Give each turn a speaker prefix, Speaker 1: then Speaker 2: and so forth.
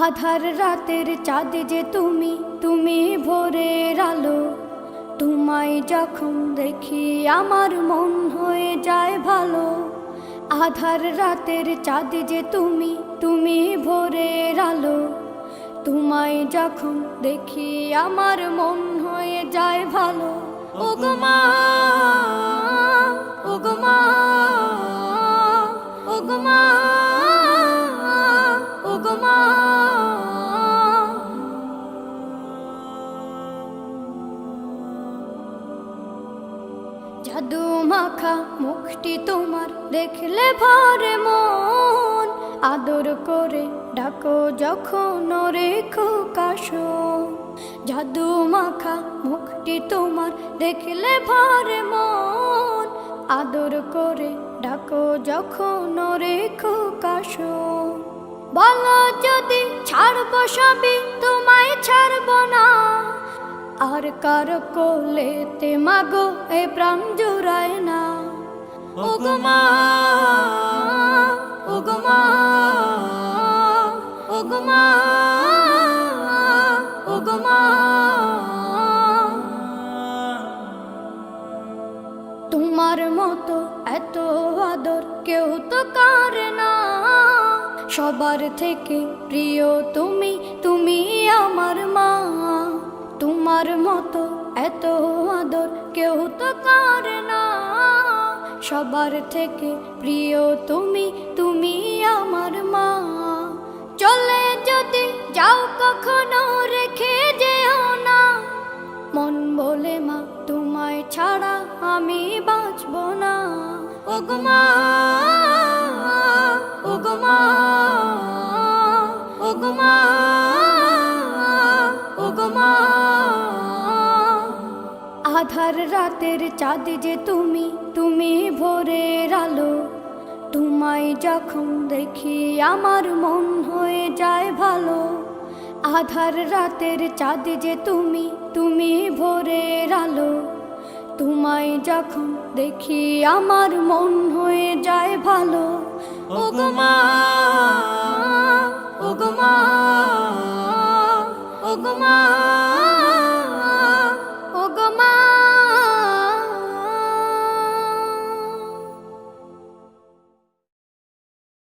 Speaker 1: আধার রাতের চাঁদ যে তুমি, তুমি ভোরের আলো। তোমায় যখন দেখি আমার মন হয়ে যায় ভালো। আধার রাতের চাঁদ যে তুমি, তুমি ভোরের আলো। তোমায় যখন দেখি আমার মন হয়ে যায় ভালো। ওগো মা, ওগো মা, ওগো মা, ওগো মা। জাদু মাখা মুখটি তোমার দেখলে ভরে মন। আদর করে ডাকো যখন রেখো কাশো। জাদু মাখা মুখটি তোমার দেখলে ভরে মন। আদর করে ডাকো যখন রেখো কাশো। বলো যদি ছাড়বো সবই, তোমায় ছাড়বো না। আর কার কোলেতে মাগো এ প্রাণ জুড়ায় না। ওগো মা, ওগো মা, ওগো মা, ওগো মা। তোমার মতো এত আদর কেউ তো করে না। সবার থেকে প্রিয় তুমি, তুমি আমার মা। তোমার মতো এত আদর কেউ তো করে না। সবার থেকে প্রিয় তুমি, তুমি আমার মা। চলে যদি যাও কখনো রেখে যেও না। মন বলে মা তোমায় ছাড়া আমি বাঁচব না। ওগো মা, ওগো মা, ওগো মা, ওগো মা। আধার রাতের চাঁদ যে তুমি, তুমি ভোরের আলো। তোমায় যখন দেখি আমার মন হয়ে যায় ভালো। আধার রাতের চাঁদ যে তুমি, তুমি ভোরের আলো। তোমায় যখন দেখি আমার মন হয়ে যায় ভালো। ওগো মা।